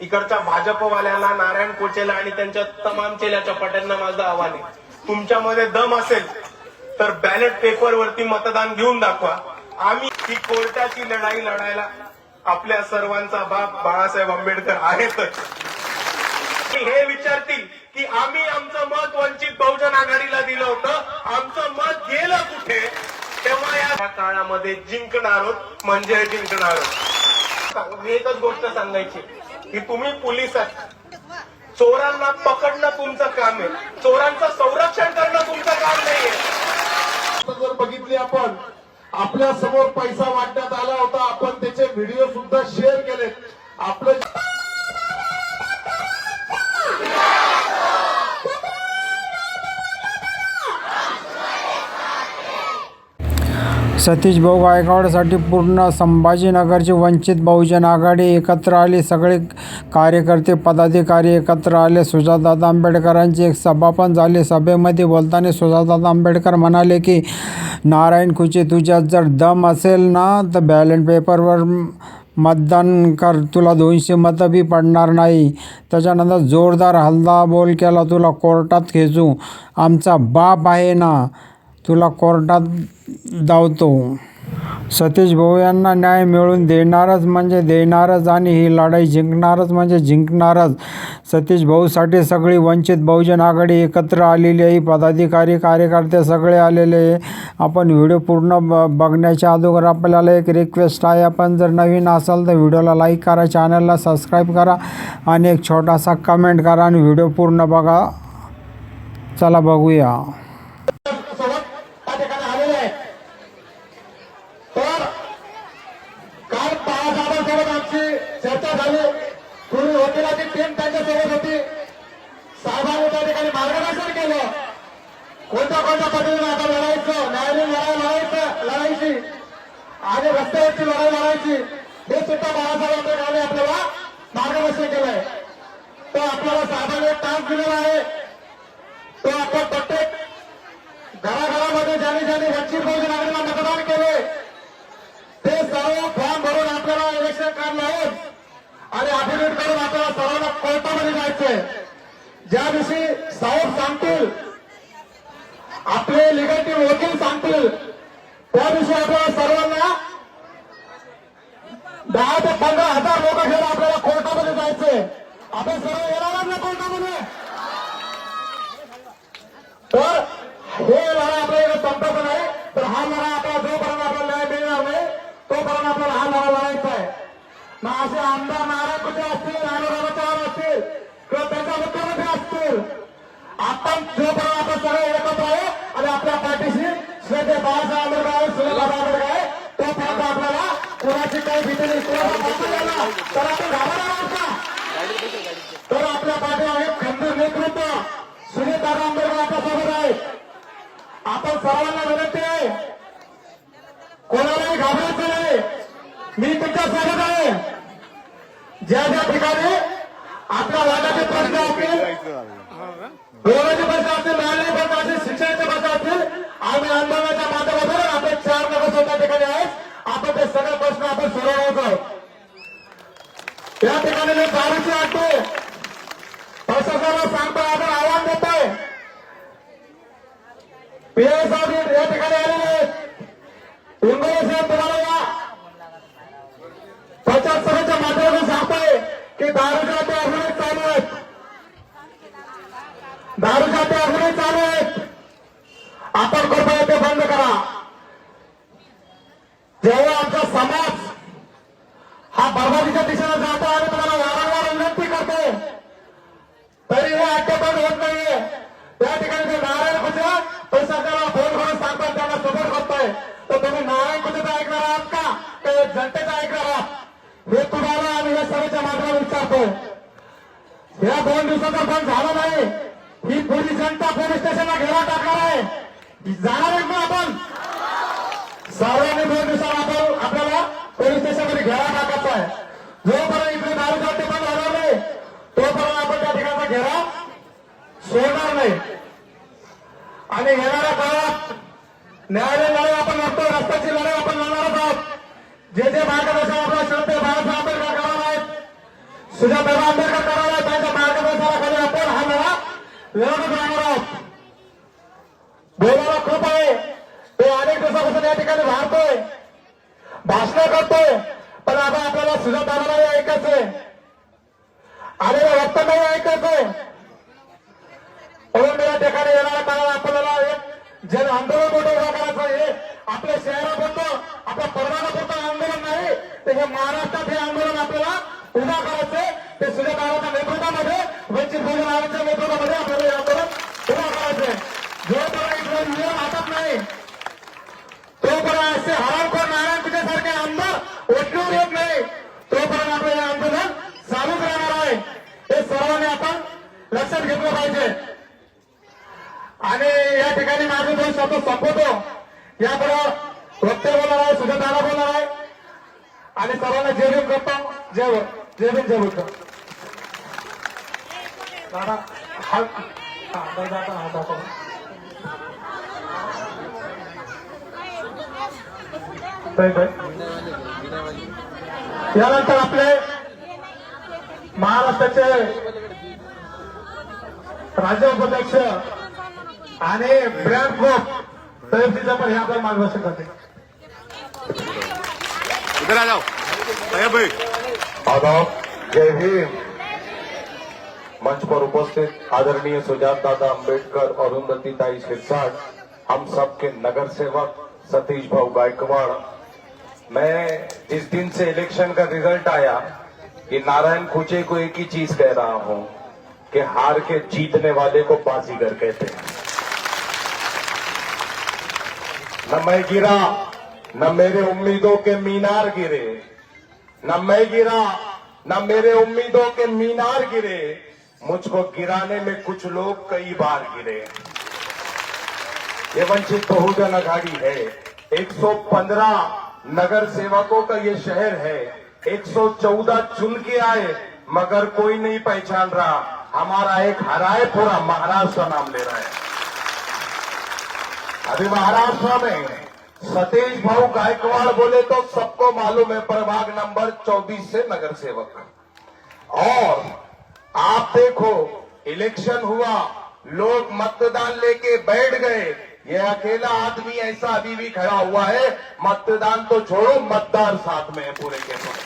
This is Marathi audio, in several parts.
इकडच्या भाजपवाल्याला, नारायण कोचेला आणि त्यांच्या तमाम चेल्याच्या पट्यांना माझं आव्हान आहे, तुमच्यामध्ये दम असेल तर बॅलेट पेपरवरती मतदान घेऊन दाखवा. आम्ही ही कोर्टाची लढाई लढायला आपल्या सर्वांचा बाप बाळासाहेब आंबेडकर आहेतच. हे विचारतील की आम्ही आमचं मत वंचित बहुजन आघाडीला दिलं होतं, आमचं मत गेलं कुठे, तेव्हा या काळामध्ये जिंकणार आहोत म्हणजे जिंकणार आहोत. एकच गोष्ट सांगायची की तुम्ही पोलीस आहात, चोरांना पकडणं तुमचं काम आहे, चोरांचं संरक्षण करणं तुमचं काम नाहीये. जर बघितली आपण, आपल्या समोर पैसा वाटण्यात आला होता, आपण त्याचे व्हिडिओ सुद्धा शेअर केले. आपलं सतीश भाऊ गायकवाडसाठी पूर्ण संभाजीनगरची वंचित बहुजन आघाडी एकत्र आली. सगळे कार्यकर्ते पदाधिकारी एकत्र आले. सुजातदादा आंबेडकरांची एक सभा पण झाली. सभेमध्ये बोलताना सुजातदादा आंबेडकर म्हणाले की नारायण कुचे, तुझ्यात जर दम असेल ना तर बॅलेट पेपरवर मतदान कर, तुला 200 मतं बी पडणार नाही. त्याच्यानंतर जोरदार हल्लाबोल केला, तुला कोर्टात खेचू, आमचा बाप आहे ना, तुला कोर्टात धावतो. सतीश भाऊ यांना न्याय मिळवून देणारच म्हणजे देणारच आणि ही लढाई जिंकणारच म्हणजे जिंकणारच. सतीश भाऊसाठी सगळी वंचित बहुजन आघाडी एकत्र आलेली आहे. पदाधिकारी, कार्यकर्ते सगळे आलेले आहे. आपण व्हिडिओ पूर्ण बघण्याच्या अगोदर आपल्याला एक रिक्वेस्ट आहे, आपण जर नवीन असाल तर व्हिडिओला लाईक करा, चॅनलला सबस्क्राईब करा आणि एक छोटासा कमेंट करा आणि व्हिडिओ पूर्ण बघा. चला बघूया. चर्चा झाली, पूर्वी वकिलाची टीम त्यांच्यासोबत होती. साहेबांनी त्या ठिकाणी मार्गदर्शन केलं, कोणत्या कोणत्या पद्धतीने आपण लढायचं, न्यायालयीन लढायची आणि रस्त्यावरची लढाई लढायची, हे सुद्धा बाळासाहेब आंबेडकरांनी आपल्याला मार्गदर्शन केलंय. तो आपल्याला साहेबांनी एक टास्क दिलेला आहे, तो आपण प्रत्येक घराघरामध्ये ज्यांनी ज्यांनी वंचित बहुजन आघाडीला मतदान केले ते सर्व फॉर्म भरून आपल्याला इलेक्शन कार्ड लावून आणि अफिडेव्हिट करून आपल्याला सर्वांना कोर्टामध्ये जायचंय. ज्या दिवशी साहेब सांगतील, आपले लिगल टीम वकील सांगतील, त्या दिवशी आपल्याला सर्वांना 10 ते 15,000 लोक घेऊन आपल्याला कोर्टामध्ये जायचंय. आपण सर्व येणार ना कोर्टामध्ये. तर हे लढा आपल्या इकडे संपत नाही. तर हा लढा आपला जोपर्यंत आपल्याला न्याय मिळणार नाही तोपर्यंत आपल्याला हा लढा लढायचा आहे. मग असे आमदार नारायण कुठे असतील, नारायण चव्हाण असतील किंवा त्यांच्या मुख्यमंत्री असतील, आपण जोपर्यंत आपण सगळे एकत्र आहे आणि आपल्या पाठीशी श्रद्धे बाळासाहेब आंबेडकर आहे, सुजातदादा आंबेडकर आहे, तोपर्यंत आपल्याला कोणाची काही भीती नाही. तर आपण घाबरणार आहोत का? तर आपल्या पाठी आहे खंबीर नेतृत्व, सुजातदादा आंबेडकर आपल्यासोबत आहे. आपण सर्वांना विनंती आहे, कोणालाही घाबरायचं नाही. मी तुमच्या सोबत आहे. ज्या ज्या ठिकाणी आपल्या वादाचे प्रश्न असतील, रोगाचे प्रश्न असतील, न्यायालयीन प्रश्न असतील, शिक्षणाचे प्रश्न असतील, आम्ही आंदोलनाच्या माध्यमातून आपण 4 लोक त्या ठिकाणी आहेत. आपण ते सगळे प्रश्न आपण सोडवणार आहोत. या ठिकाणी मी दारूची आणतो, प्रशासनाला सांगतो, आपण आव्हान देतोय. पीआय साहेब या ठिकाणी आलेले आहेत. इंग्रजी साहेब तुम्हाला या प्रचार सभेच्या माध्यमातून सांगतोय की दारूच्या ते अजूनही चालू आहेत, दारूच्या ते अजूनही चालू आहेत. आपण कृपया ते बंद करा. जेव्हा आमचा समाज हा बर्बादीच्या दिशेने जातो आणि तुम्हाला वारंवार विनंती करतो तरी हे अटक बंद होत नाहीये. त्या ठिकाणी ते नारायण कुचे प्रशासनाला फोन करून सांगतात, त्यांना सपोर्ट करतोय. तर तुम्ही नारायण कुचेचा ऐकणार आहात का जनतेचा ऐकणार आहात? हे तुम्हाला आम्ही या सभेच्या माध्यमातून विचारतो. या 2 दिवसाचा बंद झाला नाही, ही पोलीस जनता पोलीस स्टेशनला घेरा टाकणार आहे. जाणार आहे मग आपण सर्वांनी 2 दिवसाला आपल्याला पोलीस स्टेशनमध्ये घेरा टाकायचा आहे. जोपर्यंत इकडे दारूचा टिपण झाला नाही तोपर्यंत आपण त्या ठिकाणचा घेरा सोडणार नाही. आणि येणाऱ्या काळात न्यायालयीन लढाई आपण लढतो, रस्त्याची लढाई आपण लढणार आहोत. जे जे मार्गदर्शन आपल्या श्रद्धे बाळासाहेब आंबेडकर करणार आहेत, सुजाताबाई आंबेडकर करायला त्यांच्या मार्गदर्शनाखाली आपण हा लढा लढत राहणार आहोत. बोलायला खूप आहे, ते अनेक दिवसापासून या ठिकाणी वाढतोय, भाषण करतोय, पण आता आपल्याला सुजाताबाईला ऐकायचंय, आलेलं वक्तव्य ऐकायचंय. म्हणून या ठिकाणी येणाऱ्या काळात आपल्याला एक जन आंदोलन मोठं उभं करायचं. हे आपल्या शहरापुरतं, आपल्या परवानापुरतं आंदोलन नाही, तर हे महाराष्ट्रात हे आंदोलन आपल्याला उभा करायचंय. ते सुजाताबाईंच्या नेतृत्वामध्ये, वंचित बहुजन आघाडीच्या नेतृत्वामध्ये आपल्याला हे आंदोलन उभा करायचंय. जोपर्यंत इथले नियम हातात नाही तोपर्यंत असे हरामखोर नारायण सारखे आमदार ओटलीवर येत नाही, तोपर्यंत आपलं हे आंदोलन चालूच राहणार आहे. हे सर्वांनी आपण लक्षात घेतलं पाहिजे. आणि या ठिकाणी माझे दोन शब्द संपवतो. यापुढे वक्ते बोलणार आहे, सुजाताबाई बोलणार आहे आणि सर्वांना जय भीम करतो. जय भीम, जय बुद्ध. दादा यानंतर आपले महाराष्ट्राचे राज्य उपाध्यक्ष आणि ब्रँड ग्रुप तहसीलचं पण हे आपल्याला मार्गदर्शन करते. इधर आ जाओ भाई. आदाब, जय भीम. मंच पर उपस्थित आदरणीय सुजात दादा अम्बेडकर और अरुंधतीताई शिरसाट, हम सबके नगर सेवक सतीश भाऊ गायकवाड़. मैं जिस दिन से इलेक्शन का रिजल्ट आया, ये नारायण खुचे को एक ही चीज कह रहा हूं कि हार के जीतने वाले को बाजीगर कहते हैं. न मैं गिरा, न मेरे उम्मीदों के मीनार गिरे, न मैं गिरा, न मेरे उम्मीदों के मीनार गिरे, मुझको गिराने में कुछ लोग कई बार गिरे. ये वंचित बहुजन आघाड़ी है. 115 नगर सेवकों का ये शहर है. 114 चुन के आए मगर कोई नहीं पहचान रहा. हमारा एक हराए पूरा महाराष्ट्र नाम ले रहा है. अभी महाराष्ट्र में सतीश भाऊ गायकवाड़ बोले तो सबको मालूम है, प्रभाग नंबर 24 से नगर सेवक. और आप देखो, इलेक्शन हुआ, लोग मतदान लेके बैठ गए. ये अकेला आदमी ऐसा अभी भी खड़ा हुआ है, मतदान तो छोड़ो, मतदार साथ में है पूरे के पूरे.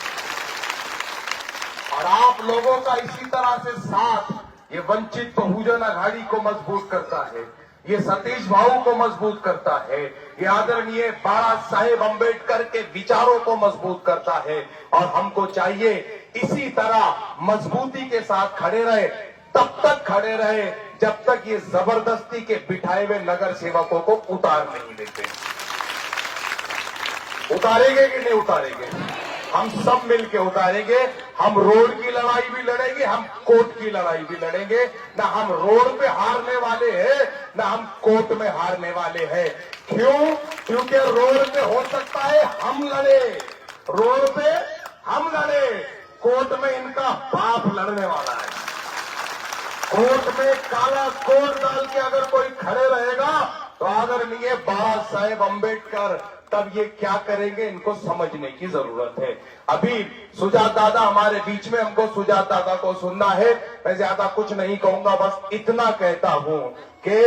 और आप लोगों का इसी तरह से साथ ये वंचित बहुजन आघाड़ी को मजबूत करता है, ये सतीश भाऊ को मजबूत करता है, ये आदरणीय बाबा साहेब अम्बेडकर के विचारों को मजबूत करता है. और हमको चाहिए इसी तरह मजबूती के साथ खड़े रहे, तब तक खड़े रहे जब तक ये जबरदस्ती के बिठाए हुए नगर सेवकों को उतार नहीं लेते. उतारेंगे कि नहीं उतारेंगे? हम सब मिलके उतारेंगे. हम रोड की लड़ाई भी लड़ेंगे, हम कोर्ट की लड़ाई भी लड़ेंगे. ना हम रोड पे हारने वाले हैं, ना हम कोर्ट में हारने वाले हैं. क्यों? क्योंकि रोड पे हो सकता है हम लड़े, रोड पे हम लड़े, कोर्ट में इनका बाप लड़ने वाला है. कोर्ट में काला कोट डाल के अगर कोई खड़े रहेगा तो आदरणीय बाबा साहेब अम्बेडकर तब ये क्या करेंगे, इनको समझने की जरूरत है. अभी सुजात दादा हमारे बीच में, हमको सुजात दादा को सुनना है. मैं ज्यादा कुछ नहीं कहूंगा, बस इतना कहता हूं कि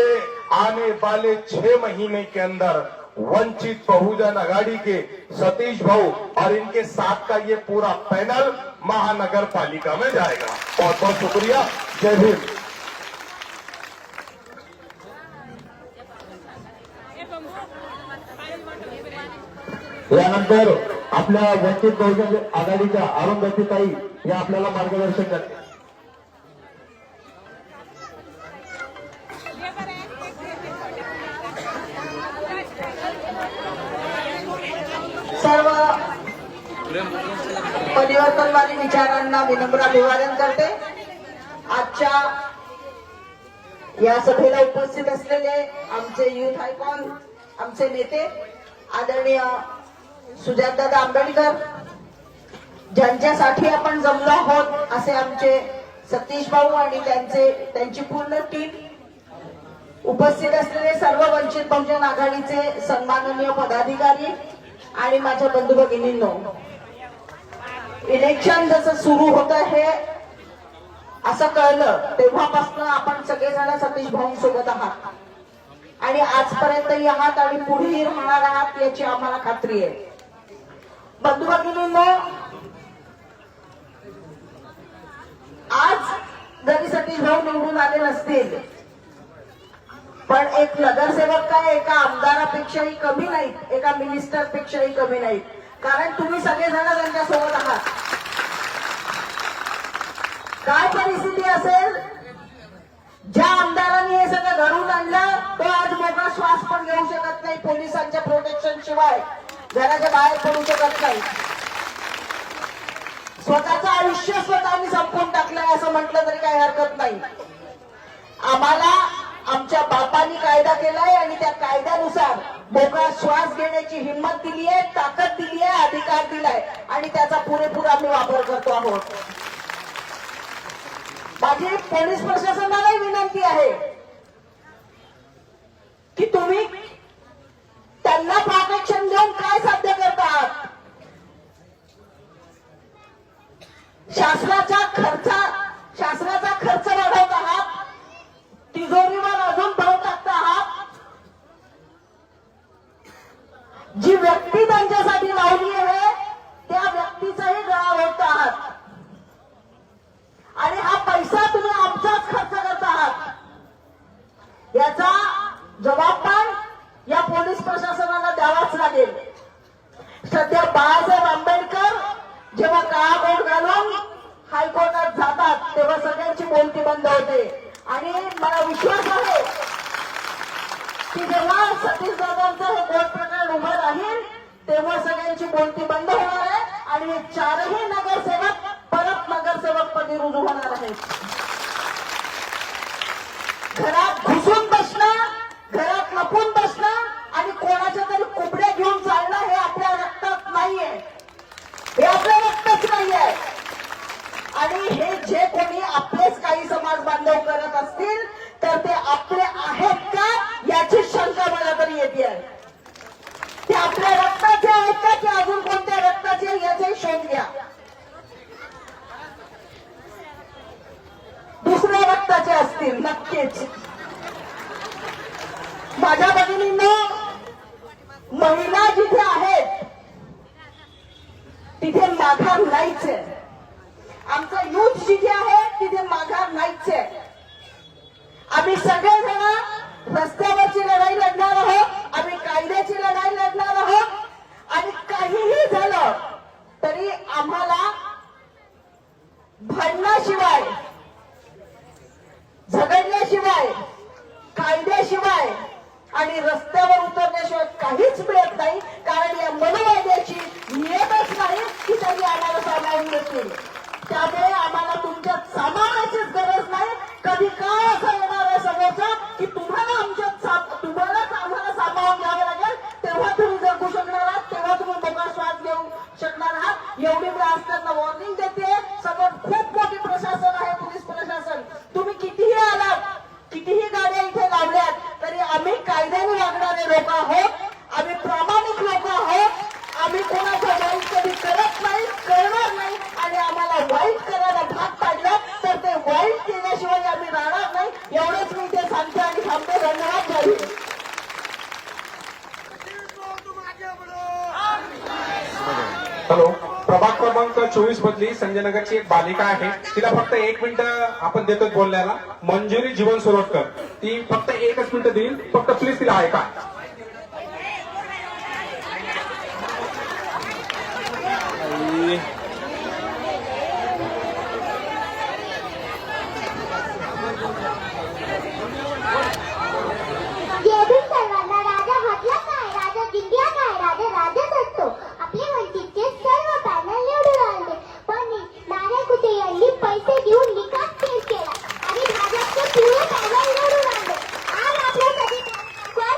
आने वाले 6 महीने के अंदर वंचित बहुजन आघाड़ी के सतीश भाऊ और इनके साथ का ये पूरा पैनल महानगर पालिका में जाएगा. बहुत बहुत शुक्रिया. जय भीम. यानंतर आपल्या वंचित बहुजन आघाडीच्या अरुंधतीताई या आपल्याला मार्गदर्शन करते. सर्व परिवर्तनवादी विचारांना विनम्र अभिवादन करते. आजच्या या सभेला उपस्थित असलेले आमचे युथ आयकॉन, आमचे नेते आदरणीय सुजातदादा आंबेडकर, ज्यांच्यासाठी आपण जमलो आहोत असे आमचे सतीश भाऊ आणि त्यांची पूर्ण टीम, उपस्थित असलेले सर्व वंचित बहुजन आघाडीचे सन्माननीय पदाधिकारी आणि माझ्या बंधू भगिनींनो, इलेक्शन जसं सुरू होतं हे असं कळलं तेव्हापासून आपण सगळेजण सतीश भाऊ सोबत आहात आणि आजपर्यंतही आहात आणि पुढेही राहणार आहात याची आम्हाला खात्री आहे. बंधू भगिनींनो, आज जरी सतीश भाऊ निवडून आले नसतील पण एक नगरसेवक काय एका आमदारापेक्षाही कमी नाहीत, एका मिनिस्टर पेक्षाही कमी नाहीत, कारण तुम्ही सगळेजण त्यांच्या सोबत आहात. काय परिस्थिती असेल, ज्या आमदारांनी हे सगळं घडवून आणलं तो आज मोकळा श्वास पण घेऊ शकत नाही, पोलिसांच्या प्रोटेक्शन शिवाय घराच्या बाहेर पडू शकत नाही. स्वतःचं आयुष्य स्वतःनी संपवून टाकलंय असं म्हटलं तरी काही हरकत नाही. आम्हाला आमच्या बापांनी कायदा केलाय आणि त्या कायद्यानुसार मोकळा श्वास घेण्याची हिंमत दिली आहे, ताकद दिली आहे, अधिकार दिलाय आणि त्याचा पुरेपूर आम्ही वापर करतो आहोत. माझी पोलीस प्रशासनालाही विनंती आहे की तुम्ही त्यांना प्रोटेक्शन देऊन काय साध्य करत आहात. शासनाचा खर्च वाढवत आहात, तिजोरीवर अजून भर टाकत आहात. जी व्यक्ती त्यांच्यासाठी लावली आहे त्या व्यक्तीचाही गळा ओढत आहात आणि हा पैसा तुम्ही आमचाच खर्च करत आहात. याचा जबाब पण या पोलीस प्रशासनाला द्यावाच लागेल. सध्या बाळासाहेब आंबेडकर जेव्हा काळा कोट घालून हायकोर्टात जातात तेव्हा सगळ्यांची बोलती बंद होते आणि मला विश्वास आहे की जेव्हा सतीश दादांचं हे कोर्ट प्रकरण उभं राहील तेव्हा सगळ्यांची बोलती बंद होणार आहे आणि हे चारही नगरसेवक परत नगरसेवक पदी रुजू होणार आहेत. घरात घुसून बसणं, घरात लपून बसणं आणि कोणाच्या तरी कुबड्या घेऊन चालणं हे आपल्या रक्तात नाहीये, हे आपल्या रक्तच नाहीये. आणि हे जे कोणी आपलेच काही समाज बांधव करत असतील तर ते आपले आहेत का याची शंका मला तरी येते आहे. ते आपल्या रक्ताचे आहेत का की अजून कोणत्या रक्ताचे याचे शोध घ्या. दुसऱ्या रक्ताचे असतील नक्कीच. माझ्या भगिनींनो, महिला जिथे आहेत तिथे माघार नाहीच आहे. आमचा यूथ जिथे आहे तिथे माघार नाहीच आहे. आम्ही सगळेजण रस्त्यावरची लढाई लढणार आहोत, आम्ही कायद्याची लढाई लढणार आहोत आणि काहीही झालं तरी आम्हाला भांडणाशिवाय, झगडल्याशिवाय, कायद्याशिवाय आणि रस्त्यावर उतरण्याशिवाय काहीच मिळत नाही. कारण या मनोवाद्याची नियतच नाही की त्यांनी आम्हाला सामावून घेतली. त्यामुळे आम्हाला तुमच्यात सामावण्याचीच गरज नाही. कधी काय असं येणार आहे समोरचा की तुम्हालाच आम्हाला सामावून घ्यावं लागेल, तेव्हा तुम्ही जगू शकणार आहात, तेव्हा तुम्ही मोकळा श्वास घेऊ शकणार आहात. एवढी मी आज त्यांना वॉर्निंग देते. समोर खूप मोठी प्रशासन आहे, पोलीस प्रशासन. तुम्ही कितीही आलात, कितीही गाड्या इथे लावल्यात तरी आम्ही कायद्याने वागणारे लोक आहोत, आम्ही प्रामाणिक लोक आहोत. आम्ही कोणाचं वाईट कधी करत नाही, करणार नाही आणि आम्हाला वाईट करायला भाग पाडलं तर ते वाईट केल्याशिवाय आम्ही राहणार नाही. एवढंच मी इथे सांगते आणि थांबते. धन्यवाद. जय हिंद. हॅलो, प्रभाग क्रमांक 24 मधली संजयनगरची एक बालिका आहे, तिला फक्त 1 मिनिट आपण देतो बोलण्याला. मंजुरी जीवन सोरटकर, ती फक्त 1च मिनिट देईल. फक्त प्लीज तिला ऐका. सर्वांना राजा म्हटलं काय, राजा जिंकला काय, राजा राजाच असतो. आपले वंचितचे सर्व पॅनल निवडून आले पण नारायण कुटे यांनी पैसे देऊन निकास केस केला आणि भाजपचे पूर्ण पॅनल निवडून आले. आज आपल्यासाठी खासदार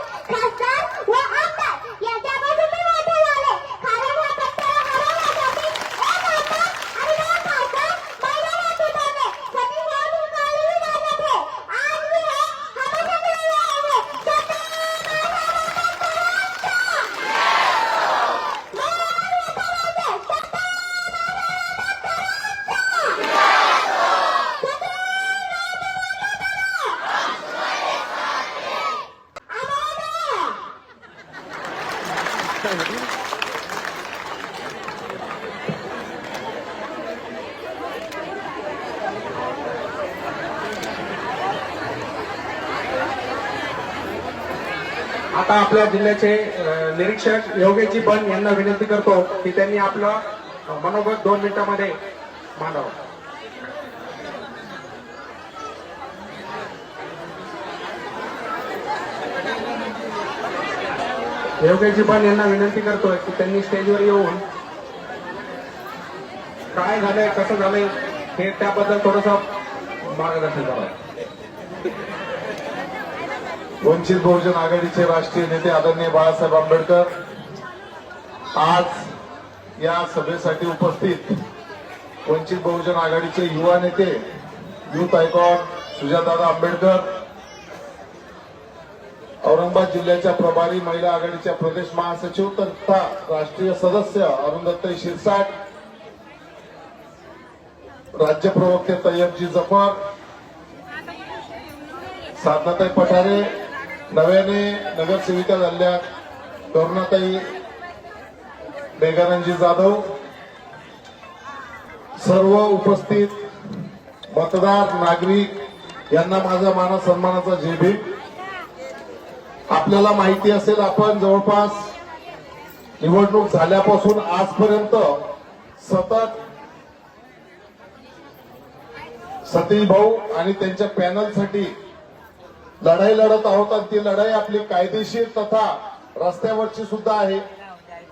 आता आपल्या जिल्ह्याचे निरीक्षक योगेशजी बन यांना विनंती करतो की त्यांनी आपलं मनोगत 2 मिनिटांमध्ये मांडावं. योगेशजी बन यांना विनंती करतोय की त्यांनी स्टेजवर येऊन काय झालंय कसं झालंय हे त्याबद्दल थोडंसं मार्गदर्शन करावं. वंचित बहुजन आघाडीचे राष्ट्रीय नेते आदरणीय बाळासाहेब आंबेडकर आज या सभेसाठी उपस्थित. वंचित बहुजन आघाडीचे युवा नेते, युथ आयकॉन सुजातदादा आंबेडकर, औरंगाबाद जिल्ह्याच्या प्रभारी महिला आघाडीच्या प्रदेश महासचिव तथा राष्ट्रीय सदस्य अरुंधताई शिरसाट, राज्य प्रवक्ते तय्यबजी जफर, साधनाताई पठारे, नव्याने नगरसेविका झाल्या करुणाताई मेघानंदजी जाधव, सर्व उपस्थित मतदार नागरिक यांना माझा मान सन्मानाचा जय भीम. आपल्याला माहिती असेल, आपण जवळपास निवडणूक झाल्यापासून आजपर्यंत सतत सतीश भाऊ आणि त्यांच्या पॅनलसाठी लढाई लढत आहोत आणि ती लढाई आपली कायदेशीर तथा रस्त्यावरची सुद्धा आहे.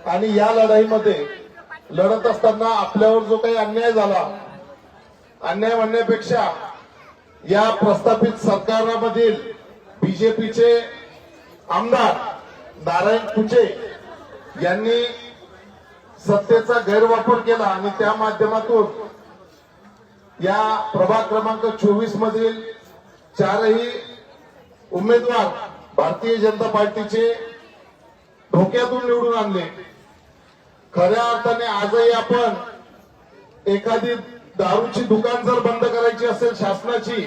आणि या लढाईमध्ये लढत असताना आपल्यावर जो काही अन्याय झाला, अन्याय म्हणण्यापेक्षा या प्रस्थापित सरकारामधील बीजेपीचे आमदार नारायण कुचे यांनी सत्तेचा गैरवापर केला आणि त्या माध्यमातून या प्रभाग क्रमांक 24 मधील 4ही उमेदवार भारतीय जनता पार्टीचे धोक्यातून निवडून आणले. खऱ्या अर्थाने आजही आपण एखादी दारूची दुकान जर बंद करायची असेल शासनाची,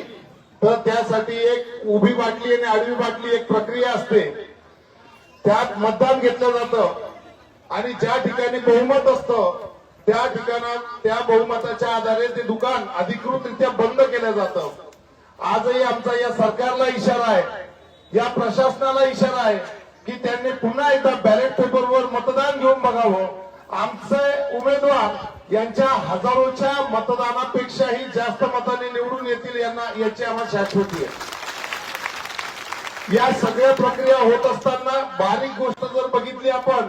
तर त्यासाठी एक उभी बाटली आणि आडवी बाटली एक प्रक्रिया असते. त्यात मतदान घेतलं जातं आणि ज्या ठिकाणी बहुमत असतं त्या ठिकाणात त्या बहुमताच्या आधारे ते दुकान अधिकृतरित्या बंद केलं जातं. आजही आमचा या सरकारला इशारा आहे, या प्रशासनाला इशारा आहे की त्यांनी पुन्हा एकदा बॅलेट पेपरवर मतदान घेऊन बघावं. आमचे उमेदवार यांच्या हजारोच्या मतदानापेक्षाही जास्त मतांनी निवडून येतील याची आम्हाला शाश्वती आहे. या सगळ्या प्रक्रिया होत असताना बारीक गोष्ट जर बघितली आपण,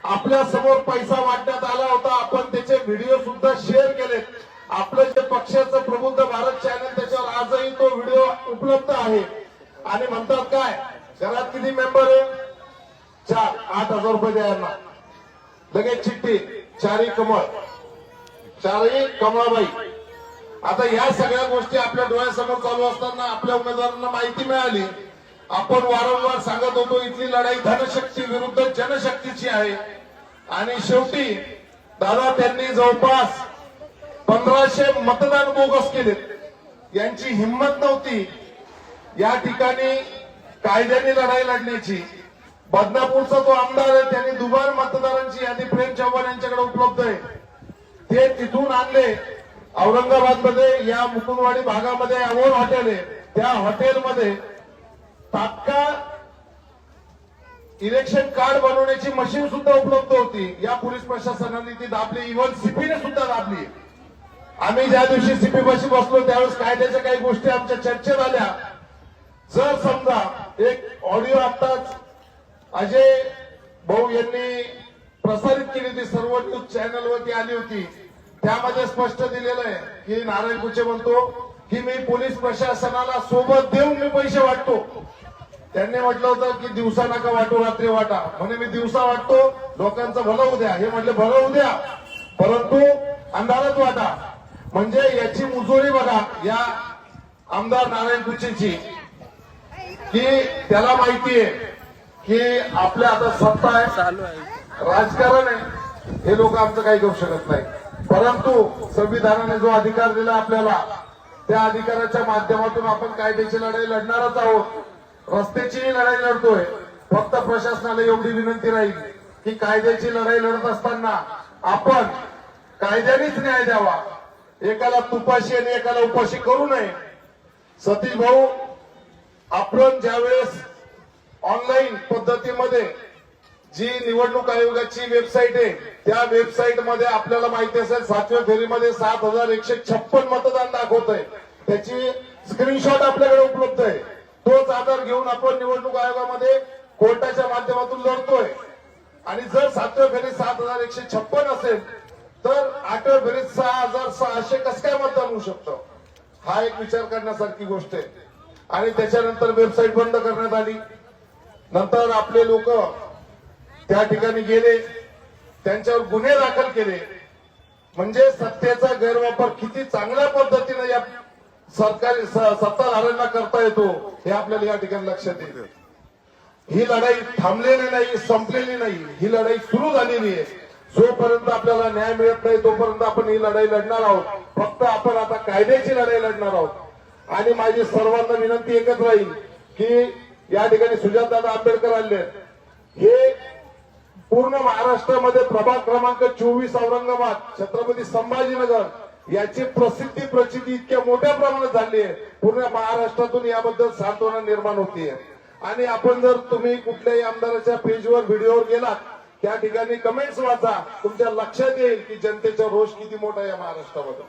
आपल्या समोर पैसा वाटण्यात आला होता, आपण त्याचे व्हिडिओ सुद्धा शेअर केलेत. आपलं जे पक्षाचं प्रबुद्ध भारत चॅनल त्याच्यावर आजही तो व्हिडिओ उपलब्ध आहे. आणि म्हणतात काय, घरात किती मेंबर आहे? 4, 8,000 रुपये द्या यांना. लगेच चिठ्ठी, 4ही कमळ, 4ही कमळाबाई. आता या सगळ्या गोष्टी आपल्या डोळ्यासमोर चालू असताना आपल्या उमेदवारांना माहिती मिळाली. आपण वारंवार सांगत होतो इथली लढाई धनशक्ती विरुद्ध जनशक्तीची आहे. आणि शेवटी दादा त्यांनी जवळपास 1500 मतदान बोगस केले. यांची हिंमत नव्हती या ठिकाणी कायद्याने लढाई लढण्याची. बदनापूरचा तो आमदार आहे, त्यांनी दुबार मतदारांची यादी प्रेम चव्हाण यांच्याकडे उपलब्ध आहे, ते तिथून आणले. औरंगाबाद मध्ये या मुकुंदवाडी भागामध्ये अमोल हॉटेल आहे, त्या हॉटेलमध्ये तात्काळ इलेक्शन कार्ड बनवण्याची मशीन सुद्धा उपलब्ध होती. या पोलीस प्रशासनाने ती दाबली, इव्हन सीपीने सुद्धा दाबली. आम्ही ज्या दिवशी सीपी पाशी बसलो त्यावेळेस कायद्याच्या काही गोष्टी आमच्या चर्चेत आल्या. जर समजा एक ऑडिओ आताच अजय भाऊ यांनी प्रसारित केली होती, सर्व न्यूज चॅनलवरती आली होती, त्यामध्ये स्पष्ट दिलेलं आहे की नारायण कुचे म्हणतो की मी पोलीस प्रशासनाला सोबत देऊन मी पैसे वाटतो. त्यांनी म्हटलं होतं की दिवसा नका वाटू, रात्री वाटा. म्हणे मी दिवसा वाटतो, लोकांचं भलं होऊ द्या. हे म्हटले भलं होऊ द्या, परंतु अंधारात वाटा. म्हणजे याची मुजोरी बघा या आमदार नारायण कुचेची, की त्याला माहिती आहे की आपल्या आता सत्ता आहे, राजकारण आहे, हे लोक आमचं काही करू शकत नाही. परंतु संविधानाने जो अधिकार दिला आपल्याला, त्या अधिकाराच्या माध्यमातून आपण कायद्याची लढाई लढणारच आहोत. रस्त्याचीही लढाई लढतोय. फक्त प्रशासनाला एवढी विनंती राहील की कायद्याची लढाई लढत असताना आपण कायद्यानेच न्याय द्यावा. एकाला तुपाशी आणि एकाला उपाशी करू नये. सतीश भाऊ, आपण ज्यावेळेस ऑनलाईन पद्धतीमध्ये जी निवडणूक आयोगाची वेबसाईट आहे त्या वेबसाईट मध्ये आपल्याला माहिती असेल 7व्या फेरीमध्ये 7,156 मतदान दाखवत आहे. त्याची स्क्रीनशॉट आपल्याकडे उपलब्ध आहे. तोच आधार घेऊन आपण निवडणूक आयोगामध्ये कोर्टाच्या माध्यमातून लढतोय. आणि जर 7व्या फेरीत 7,156 असेल तर 8व्या फेरीत 6,600 कसं काय मतदान होऊ शकतं, हा एक विचार करण्यासारखी गोष्ट आहे. आणि त्याच्यानंतर वेबसाईट बंद करण्यात आली. नंतर आपले लोक त्या ठिकाणी गेले, त्यांच्यावर गुन्हे दाखल केले. म्हणजे सत्तेचा गैरवापर किती चांगल्या पद्धतीने या सरकारी सत्ताधाऱ्यांना करता येतो हे आपल्याला या ठिकाणी लक्षात येतं. ही लढाई थांबलेली नाही, संपलेली नाही. ही लढाई सुरू झालेली आहे. जोपर्यंत आपल्याला न्याय मिळत नाही तोपर्यंत आपण ही लढाई लढणार आहोत. फक्त आपण आता कायद्याची लढाई लढणार आहोत. आणि माझी सर्वांना विनंती एकच राहील की या ठिकाणी सुजातदादा आंबेडकर आले आहेत. हे पूर्ण महाराष्ट्रामध्ये प्रभाग क्रमांक 24 औरंगाबाद छत्रपती संभाजीनगर याची प्रसिद्धी इतक्या मोठ्या प्रमाणात झाली आहे. पूर्ण महाराष्ट्रातून याबद्दल सांत्वना निर्माण होतीये. आणि आपण जर तुम्ही कुठल्याही आमदाराच्या पेजवर व्हिडिओवर गेलात त्या ठिकाणी कमेंट्स वाचा, तुमच्या लक्षात येईल की जनतेचा रोष किती मोठा आहे या महाराष्ट्रामध्ये.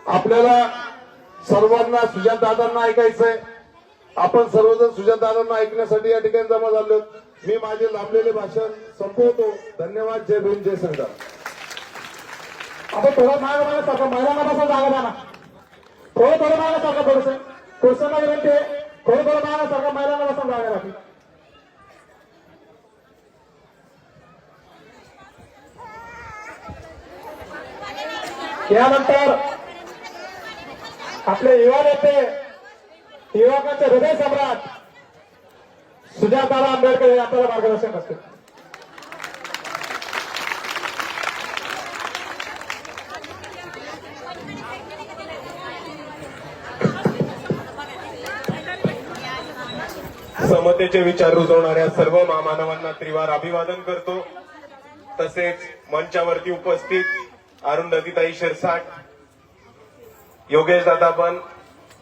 आपल्याला सर्वांना सुजातदादांना ऐकायचंय. आपण सर्वजण सुजातदादांना ऐकण्यासाठी या ठिकाणी जमा झालो. मी माझे लांबलेले भाषण संपवतो. धन्यवाद. जय भीम, जय संविधान. आपण थोडं मागे सारखं महिलांना बसा जागा द्या ना. थोडं मागे सारखं थोडंसं पुरुषांना विनंती आहे. थोडं मागे सारखं महिलांना बसा जागा राखी. यानंतर आपले युवा नेते, युवकांचे हृदय सम्राट सुजातदादा आंबेडकर हे आपल्याला मार्गदर्शन करतील. समतेचे विचार रुजवणाऱ्या सर्व महामानवांना त्रिवार अभिवादन करतो. तसेच मंचावरती उपस्थित अरुंधतीताई शिरसाट, योगेश दादा बन,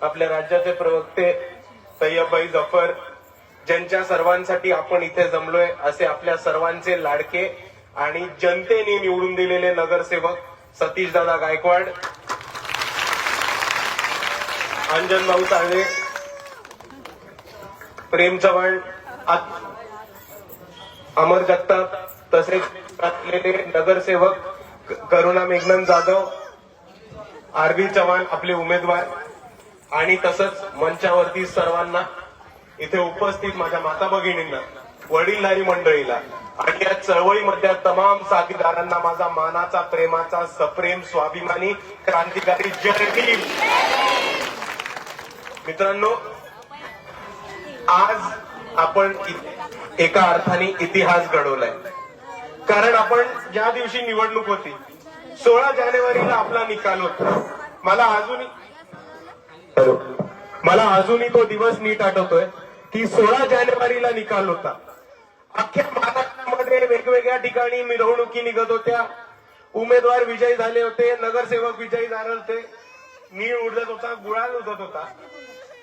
आपल्या राज्याचे प्रवक्ते तय्यबभाई जफर, ज्यांच्या सर्वांसाठी आपण इथे जमलोय असे आपल्या सर्वांचे लाडके आणि जनतेने निवडून दिलेले नगरसेवक सतीशदादा गायकवाड, अंजनभाऊ ताळे, प्रेम चव्हाण, अमर जगताप, तसेच नगरसेवक करुणा मेघनन जाधव, आरबी चव्हाण आपले उमेदवार, आणि तसंच मंचावरती सर्वांना इथे उपस्थित माझ्या माता भगिनींना, वडीलधारी मंडळीला आणि या चळवळीमधल्या तमाम साथीदारांना माझा मानाचा, प्रेमाचा, सप्रेम, स्वाभिमानी, क्रांतिकारी जय भीम. मित्रांनो, आज आपण एका अर्थाने इतिहास घडवलाय. कारण आपण ज्या दिवशी निवडणूक होती 16 जानेवारीला आपला निकाल होता. मला अजूनही तो दिवस नीट आठवतोय की 16 जानेवारीला निकाल होता. अख्ख्या महाराष्ट्रामध्ये वेगवेगळ्या ठिकाणी मिरवणुकी निघत होत्या, उमेदवार विजयी झाले होते, नगरसेवक विजयी झाले होते, नीळ उडत होता, गुलाल उडत होता.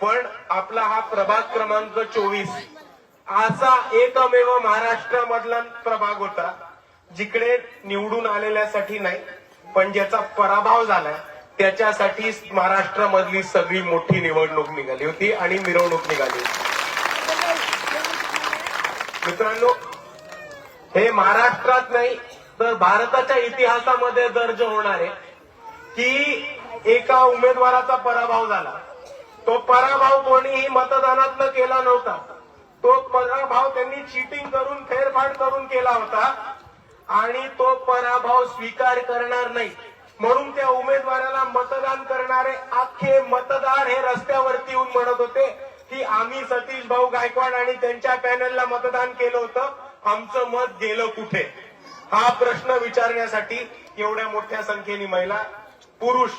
पण आपला हा प्रभाग क्रमांक 24 असा एकमेव महाराष्ट्रामधला प्रभाग होता जिकडे निवडून आलेल्यासाठी नाही, पण ज्याचा पराभव झाला त्याच्यासाठी महाराष्ट्रामधली सगळी मोठी निवडणूक निघाली होती आणि मिरवणूक निघाली होती. मित्रांनो, हे महाराष्ट्रात नाही तर भारताच्या इतिहासामध्ये दर्ज होणार आहे की एका उमेदवाराचा पराभव झाला. तो पराभव कोणीही मतदानात केला नव्हता. तो पराभव त्यांनी चीटिंग करून, फेरफार करून केला होता आणि तो पराभव स्वीकार करणार नाही म्हणून त्या उमेदवाराला मतदान करणारे अख्खे मतदार हे रस्त्यावरती येऊन म्हणत होते की आम्ही सतीश भाऊ गायकवाड आणि त्यांच्या पॅनलला मतदान केलं होतं, आमचं मत गेलं कुठे? हा प्रश्न विचारण्यासाठी एवढ्या मोठ्या संख्येने महिला, पुरुष,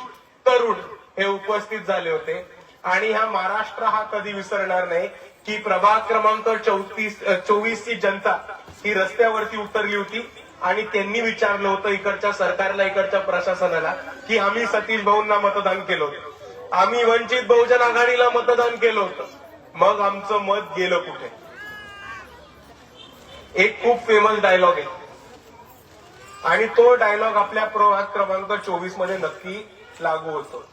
तरुण हे उपस्थित झाले होते. आणि हा महाराष्ट्र हा कधी विसरणार नाही की प्रभाग क्रमांक 24 ची जनता ही रस्त्यावरती उतरली होती आणि त्यांनी विचारलं होतं इकडच्या सरकारला, इकडच्या प्रशासनाला की आम्ही सतीश भाऊंना मतदान केलं होतं, आम्ही वंचित बहुजन आघाडीला मतदान केलं होतं, मग आमचं मत गेलं कुठे? एक खूप फेमस डायलॉग आहे आणि तो डायलॉग आपल्या प्रभाग क्रमांक 24 मध्ये नक्की लागू होतो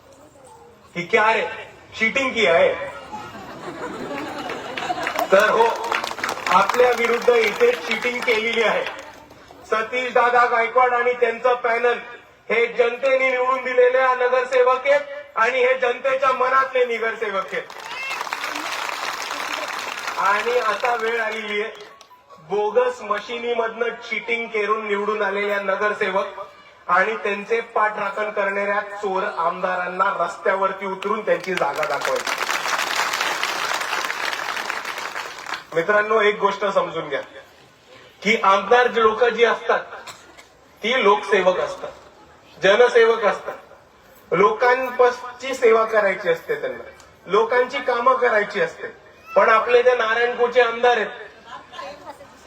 की क्या रे चीटिंग की आहे. तर हो, आपल्या विरुद्ध इथे चीटिंग केलेली आहे. सतीश दादा गायकवाड आणि त्यांचं पॅनल हे जनतेने निवडून दिलेले नगरसेवक आहेत आणि हे जनतेच्या मनातले नगरसेवक आहेत. आणि आता वेळ आलेली आहे बोगस मशिनीमधनं चीटिंग करून निवडून आलेल्या नगरसेवक आणि त्यांचे पाठराखण करणाऱ्या चोर आमदारांना रस्त्यावरती उतरून त्यांची जागा दाखवायची. मित्रांनो, एक गोष्ट समजून घ्या की आमदार लोक जी असतात ती लोकसेवक असतात, जनसेवक असतात. लोकांची सेवा करायची असते, त्यांना लोकांची कामं करायची असते. पण आपले जे नारायणपूरचे आमदार आहेत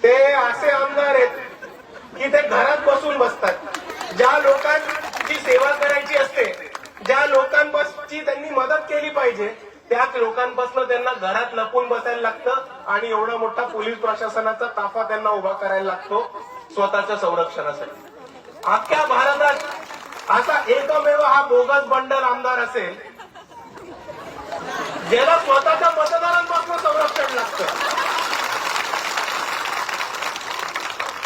ते असे आमदार आहेत की ते घरात बसून बसतात. ज्या लोकांची सेवा करायची असते, ज्या लोकांची त्यांनी मदत केली पाहिजे, त्याच लोकांपासून त्यांना घरात लपून बसायला लागतं आणि एवढा मोठा पोलीस प्रशासनाचा ताफा त्यांना उभा करायला लागतो स्वतःच्या संरक्षणासाठी. अख्ख्या भारतात असा एकमेव हा बोगस बंडल आमदार असेल ज्याला स्वतःच्या मतदारांपासून संरक्षण लागतं.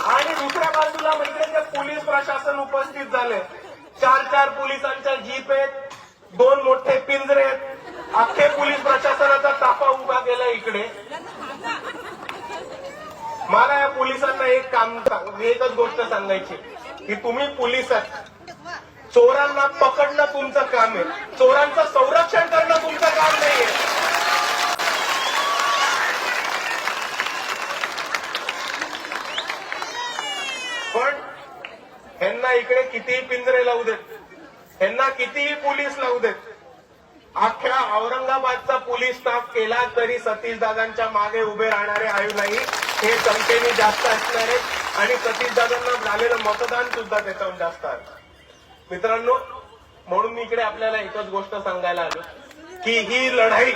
आणि दुसऱ्या बाजूला म्हणजे जे पोलीस प्रशासन उपस्थित झाले, 4 पोलिसांच्या जीप आहेत, 2 मोठे पिंजरे आहेत, अख्खे पोलीस प्रशासनाचा ताफा उभा केला इकडे. मला या पोलिसांना एकच गोष्ट सांगायची की तुम्ही पोलीस आहात, चोरांना पकडणं तुमचं काम आहे, चोरांचं संरक्षण करणं तुमचं काम नाहीये. पण ह्यांना इकडे कितीही पिंजरे लावू देत, ह्यांना कितीही पोलीस लावू देत, अख्ख्या औरंगाबादचा पोलीस स्टाफ केला तरी सतीशदादांच्या मागे उभे राहणारे आयु नाही हे संख्येने जास्त असणार आहेत आणि सतीशदादांना झालेलं मतदान सुद्धा त्याच्याहून जास्त आहे. मित्रांनो, म्हणून मी इकडे आपल्याला एकच गोष्ट सांगायला आलो की ही लढाई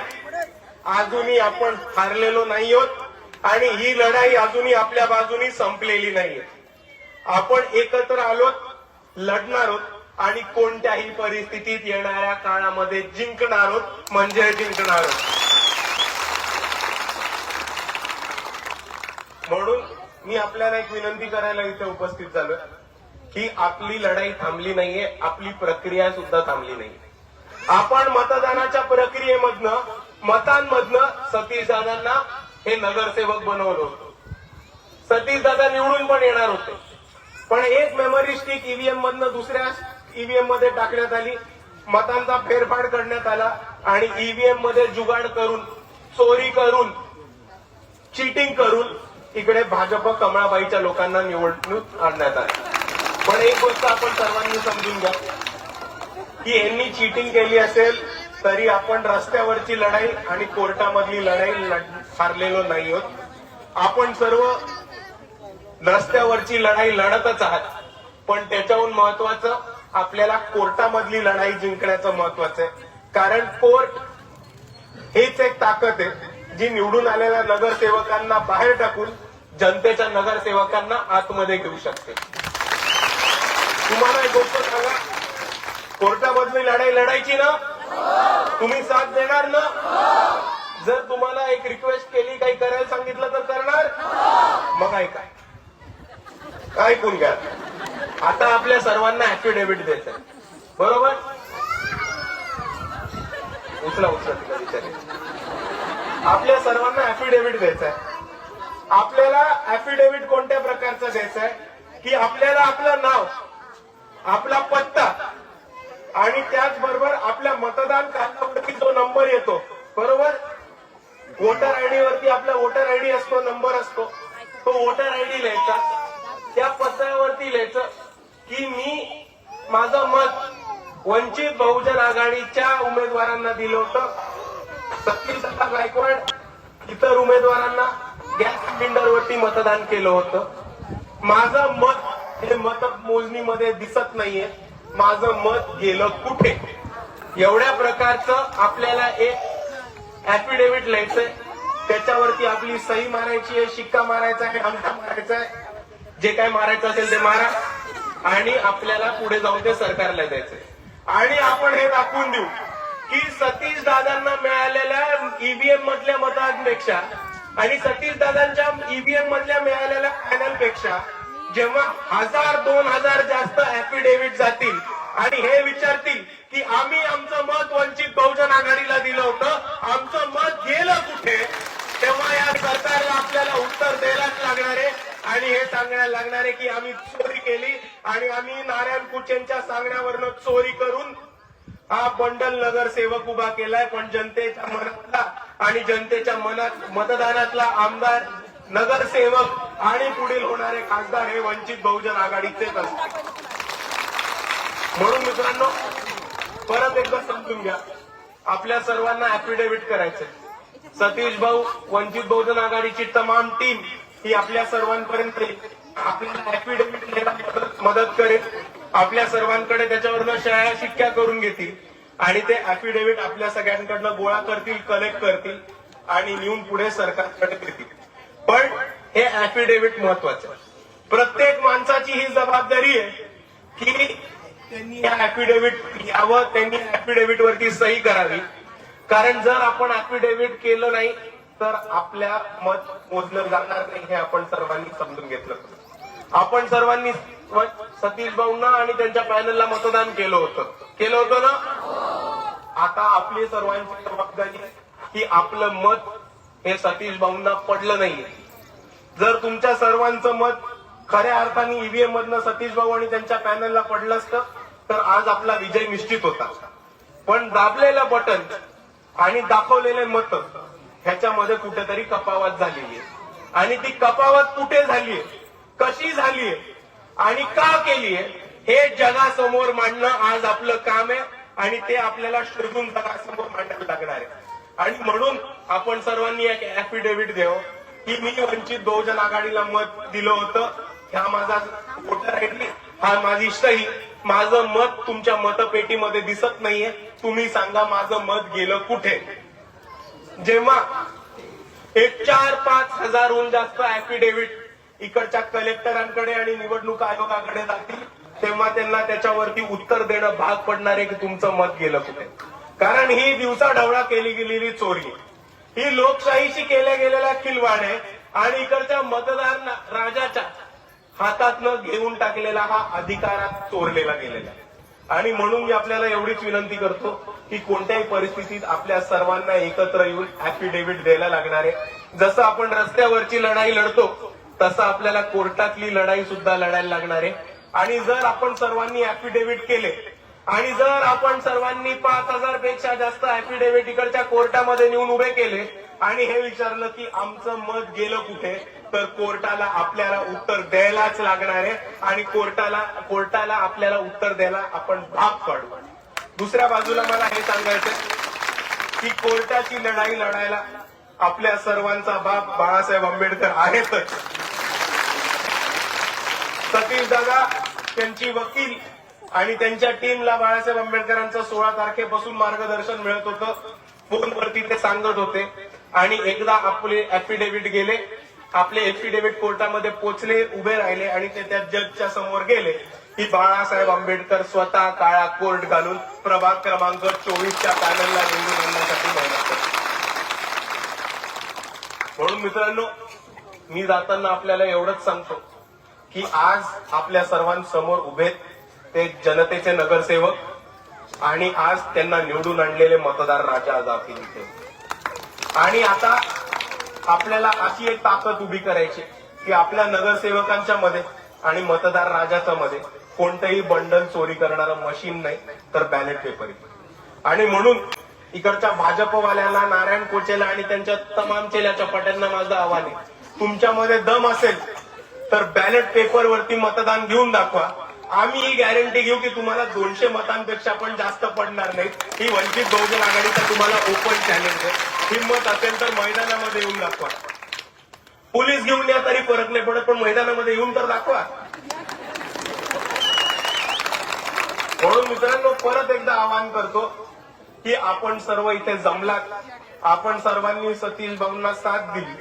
अजूनही आपण हारलेलो नाही आहोत आणि ही लढाई अजूनही आपल्या बाजूनी संपलेली नाहीये. आपण एकत्र आलोत, लढणार आहोत आणि कोणत्याही परिस्थितीत येणाऱ्या काळामध्ये जिंकणार आहोत म्हणजे जिंकणार आहोत. म्हणून मी आपल्याला एक विनंती करायला इथे उपस्थित झालोय की आपली लढाई थांबली नाहीये, आपली प्रक्रिया सुद्धा थांबली नाहीये. आपण मतदानाच्या प्रक्रियेमधनं मतांमधनं सतीशदादांना हे नगरसेवक बनवलं होतं. सतीशदादा निवडून पण येणार होते, पण एक मेमरी स्टिक ईव्हीएम मधनं दुसऱ्या ईव्हीएम मध्ये टाकण्यात आली, मतांचा फेरफार करण्यात आला आणि ईव्हीएम मध्ये जुगाड करून, चोरी करून, चीटिंग करून इकडे भाजप कमळाबाईच्या लोकांना निवडणूक आणण्यात आली. पण एक गोष्ट आपण सर्वांनी समजून घ्या की यांनी चीटिंग केली असेल तरी आपण रस्त्यावरची लढाई आणि कोर्टामधली लढाई हारलेलो नाही आहोत. आपण सर्व रस्त्यावरची लढाई लढतच आहात, पण त्याच्याहून महत्वाचं आपल्याला कोर्टामधली लढाई जिंकण्याचं महत्वाचं आहे. कारण कोर्ट हीच एक ताकद आहे जी निवडून आलेल्या नगरसेवकांना बाहेर टाकून जनतेच्या नगरसेवकांना आतमध्ये घेऊ शकते. तुम्हाला एक गोष्ट सांगा, कोर्टामधली लढाई लढायची ना, तुम्ही साथ देणार ना? जर तुम्हाला एक रिक्वेस्ट केली, काही करायला सांगितलं तर करणार? मग ऐका, ऐकून घ्या. आता आपल्या सर्वांना ऍफिडेव्हिट द्यायचंय, बरोबर? उचला तिला विचार. आपल्या सर्वांना ऍफिडेव्हिट द्यायचंय. आपल्याला ऍफिडेव्हिट कोणत्या प्रकारचं द्यायचंय की आपल्याला आपलं नाव, आपला पत्ता आणि त्याचबरोबर आपल्या मतदान कार्डावरती जो नंबर येतो, बरोबर, वोटर आयडी वरती आपला वोटर आयडी असतो, नंबर असतो, तो वोटर आयडी लिहायचा. त्या पत्त्यावरती लिहायचं की मी माझं मत वंचित बहुजन आघाडीच्या उमेदवारांना दिलं होतं, सतीशदादा गायकवाड इतर उमेदवारांना गॅस सिलेंडरवरती मतदान केलं होतं. माझं मत हे मतमोजणीमध्ये दिसत नाहीये, माझं मत गेलं कुठे? एवढ्या प्रकारचं आपल्याला एक ऍफिडेव्हिट लिहायचंय. त्याच्यावरती आपली सही मारायची आहे, शिक्का मारायचा आहे, अंगठा मारायचा आहे, जे काय मारायचं असेल ते मारा आणि आपल्याला पुढे जाऊन ते सरकारला द्यायचंय. आणि आपण हे दाखवून देऊ की सतीश दादांना मिळालेल्या ईव्हीएम मधल्या मतांपेक्षा आणि सतीश दादांच्या ईव्हीएम मधल्या मिळालेल्या पॅनलपेक्षा जेव्हा 1000-2000 जास्त ऍफिडेव्हिट जातील आणि हे विचारतील की आम्ही आमचं मत वंचित बहुजन आघाडीला दिलं होतं, आमचं मत गेलं कुठे, तेव्हा या सरकारला आपल्याला उत्तर द्यायलाच लागणार आहे आणि हे सांगायला लागणार आहे की आम्ही चोरी केली आणि आम्ही नारायण कुचेंच्या सांगण्यावरनं चोरी करून हा बंडल नगरसेवक उभा केलाय. पण जनतेच्या मनातला आणि जनतेच्या मनात मतदानातला आमदार, नगरसेवक आणि पुढील होणारे खासदार हे वंचित बहुजन आघाडीचेच असतात. म्हणून मित्रांनो, परत एकदा समजून घ्या, आपल्या सर्वांना ऍफिडेव्हिट करायचंय. सतीश भाऊ, वंचित बहुजन आघाडीची तमाम टीम ही आपल्या सर्वांपर्यंत आपल्याला ऍफिडेव्हिट लिहायला मदत करेल. आपल्या सर्वांकडे त्याच्यावरनं शाळा शिक्क्या करून घेतील आणि ते ऍफिडेव्हिट आपल्या सगळ्यांकडनं गोळा करतील, कलेक्ट करतील आणि नेऊन पुढे सरकारकडे देतील. पण हे ऍफिडेव्हिट महत्वाचं. प्रत्येक माणसाची ही जबाबदारी आहे की त्यांनी या ऍफिडेव्हिट यावं, त्यांनी ऍफिडेव्हिट वरती सही करावी. कारण जर आपण ऍफिडेव्हिट केलं नाही तर आपल्या मत मोजलं जाणार नाही, हे आपण सर्वांनी समजून घेतलं. आपण सर्वांनी सतीश भाऊंना आणि त्यांच्या पॅनलला मतदान केलं होतं ना. आता आपली सर्वांची जबाबदारी की आपलं मत हे सतीश भाऊंना पडलं नाहीये. जर तुमच्या सर्वांचं मत खऱ्या अर्थाने ईव्हीएम मधनं सतीश भाऊ आणि त्यांच्या पॅनलला पडलं असतं तर आज आपला विजय निश्चित होता. पण दाबलेलं बटन आणि दाखवलेले मत ह्याच्यामध्ये कुठेतरी कपावत झालेली आहे. आणि ती कपावत कुठे झालीये, कशी झालीये आणि का केलीये हे जगासमोर मांडणं आज आपलं काम आहे आणि ते आपल्याला शोधून जगासमोर मांडायला लागणार आहे. आणि म्हणून आपण सर्वांनी एक ऍफिडेव्हिट द्यावं की मी वंचित बहुजन आघाडीला मत दिलं होतं, हा माझा वोटर आयडी, हा माझी सही, माझं मत तुमच्या मतपेटीमध्ये दिसत नाहीये, तुम्ही सांगा माझं मत गेलं कुठे. जेव्हा एक 4-5 हजारहून जास्त ऍफिडेव्हिट इकडच्या कलेक्टरांकडे आणि निवडणूक आयोगाकडे जातील तेव्हा त्यांना त्याच्यावरती उत्तर देणं भाग पडणार आहे की तुमचं मत गेलं कुठे. कारण ही दिवसाढवळा केली गेलेली चोरी, ही लोकशाहीशी केल्या गेलेला खिलवाड आहे आणि इकडच्या मतदार राजाच्या हातातनं घेऊन टाकलेला हा अधिकारात चोरलेला गेलेला आहे. आणि म्हणून मी आपल्याला एवढीच विनंती करतो की कोणत्याही परिस्थितीत आपल्या सर्वांना एकत्र येऊन ऍफिडेव्हिट द्यायला लागणार आहे. जसं आपण रस्त्यावरची लढाई लढतो तसं आपल्याला कोर्टातली लढाई सुद्धा लढायला लागणार आहे. आणि जर आपण सर्वांनी ऍफिडेव्हिट केले आणि जर आपण सर्वांनी 5000 पेक्षा जास्त ऍफिडेव्हिट इकडच्या कोर्टामध्ये नेऊन उभे केले आणि हे विचारलं की आमचं मत गेलं कुठे, तर कोर्टाला आपल्याला उत्तर द्यायलाच लागणार आहे आणि कोर्टाला आपल्याला उत्तर द्यायला आपण भाग पाडू. दुसऱ्या बाजूला मला हे सांगायचं की कोर्टाची लढाई लढायला आपल्या सर्वांचा बाप बाळासाहेब आंबेडकर आहेतच. सतीश दादा, त्यांची वकील आणि त्यांच्या टीमला बाळासाहेब आंबेडकरांचं 16 तारखेपासून मार्गदर्शन मिळत होतं. फोनवरती ते सांगत होते आणि एकदा आपले ऍफिडेव्हिट गेले, आपले ऍफिडेव्हिट कोर्टामध्ये पोहोचले, उभे राहिले आणि ते त्या जजच्या समोर गेले की बाळासाहेब आंबेडकर स्वतः काळा कोर्ट घालून प्रभाग क्रमांक 24च्या पॅनलला निवडून आणण्यासाठी मेहनत करतात. म्हणून मित्रांनो, मी जाताना आपल्याला एवढंच सांगतो की आज आपल्या सर्वांसमोर उभेत ते जनतेचे नगरसेवक आणि आज त्यांना निवडून आणलेले मतदार राजा आज आपण इथे. आणि आता आपल्याला अशी एक ताकद उभी करायची की आपल्या नगरसेवकांच्या मध्ये आणि मतदार राजाच्या मध्ये कोणतंही बंडल चोरी करणारं मशीन नाही तर बॅलेट पेपर. आणि म्हणून इकडच्या भाजपवाल्यांना, नारायण कोचेला आणि त्यांच्या तमाम चेल्या चपाट्यांना माझं आव्हान आहे, तुमच्यामध्ये दम असेल तर बॅलेट पेपरवरती मतदान घेऊन दाखवा. आम्ही ही गॅरंटी घेऊ की तुम्हाला 200 मतांपेक्षा पण जास्त पडणार नाही. ही वंचित बहुजन आघाडीचा तुम्हाला ओपन चॅलेंज आहे. हिंमत असेल तर मैदानामध्ये येऊन दाखवा. पोलीस घेऊन या तरी फरक नाही पडत, पण मैदानामध्ये येऊन तर दाखवा. म्हणून मित्रांनो, परत एकदा आवाहन करतो की आपण सर्व इथे जमलात, आपण सर्वांनी सतीश भाऊंना साथ दिली.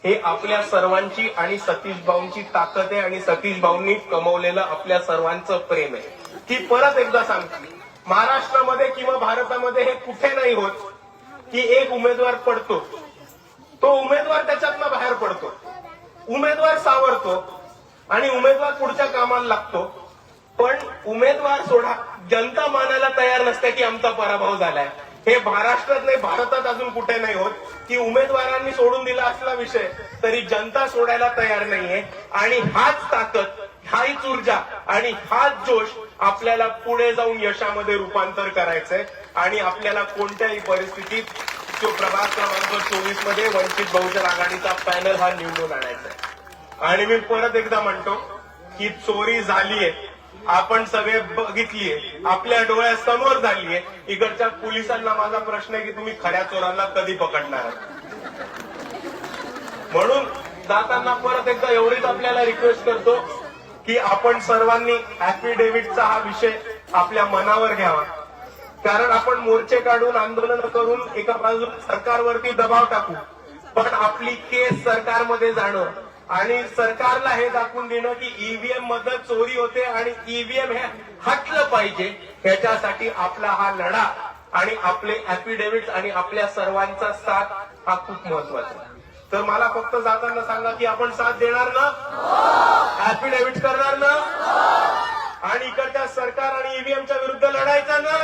हे आपल्या सर्वांची आणि सतीश भाऊंची ताकद आहे आणि सतीश भाऊंनी कमवलेलं आपल्या सर्वांचं प्रेम आहे. की परत एकदा सांगतो, महाराष्ट्रामध्ये किंवा भारतामध्ये हे कुठे नाही होत की एक उमेदवार पडतो, तो उमेदवार त्याच्यातनं बाहेर पडतो, उमेदवार सावरतो आणि उमेदवार पुढच्या कामाला लागतो. पण उमेदवार सोडा, जनता मानायला तयार नसते की आमचा पराभव झालाय. हे महाराष्ट्रात नाही, भारतात अजून कुठे नाही होत की उमेदवारांनी सोडून दिला असला विषय तरी जनता सोडायला तयार नाहीये. आणि हाच ताकद, हाच ऊर्जा आणि हाच जोश आपल्याला पुढे जाऊन यशामध्ये रूपांतर करायचंय. आणि आपल्याला कोणत्याही परिस्थितीत तो प्रभाग क्रमांक 24 मध्ये वंचित बहुजन आघाडीचा पॅनल हा निवडून आणायचा आहे. आणि मी परत एकदा म्हणतो की चोरी झालीये, आपण सगळे बघितलीये, आपल्या डोळ्यासमोर झालीये. इकडच्या पोलिसांना माझा प्रश्न आहे की तुम्ही खऱ्या चोरांना कधी पकडणार? म्हणून जाताना परत एकदा एवढीच आपल्याला रिक्वेस्ट करतो की आपण सर्वांनी ऍफिडेव्हिटचा हा विषय आपल्या मनावर घ्यावा. कारण आपण मोर्चे काढून आंदोलन करून एका बाजूला सरकारवरती दबाव टाकू, पण आपली केस सरकारमध्ये जाणं आणि सरकारला हे दाखवून देणं की ईव्हीएम मध्ये चोरी होते आणि ईव्हीएम हे हटलं पाहिजे, ह्याच्यासाठी आपला हा लढा आणि आपले ऍफिडेव्हिट आणि आपल्या सर्वांचा साथ हा खूप महत्वाचा आहे. तर मला फक्त जाताना सांगा की आपण साथ देणार ना, ऍफिडेव्हिट करणार ना, आणि इकडच्या सरकार आणि ईव्हीएमच्या विरुद्ध लढायचं ना.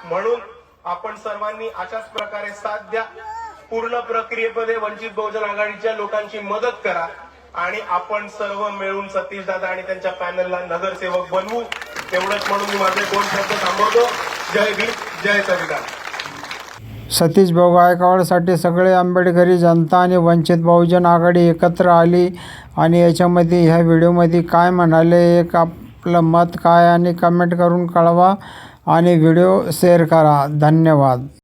म्हणून आपण सर्वांनी अशाच प्रकारे साथ द्या. पूर्ण प्रक्रियेमध्ये वंचित बहुजन आघाडीच्या लोकांची मदत करा आणि आपण सर्व मिळून सतीश दादा आणि त्यांच्या पॅनलला नगरसेवक बनवू. तेवढंच म्हणून मी माझे 2 शब्द थांबवतो. जय भीम, जय संविधान. सतीश भाऊ गायकवाडसाठी सगळे आंबेडकरी जनता आणि वंचित बहुजन आघाडी एकत्र आली. आणि याच्यामध्ये ह्या व्हिडिओमध्ये काय म्हणाले, एक आपलं मत काय आणि कमेंट करून कळवा आणि व्हिडिओ शेअर करा. धन्यवाद.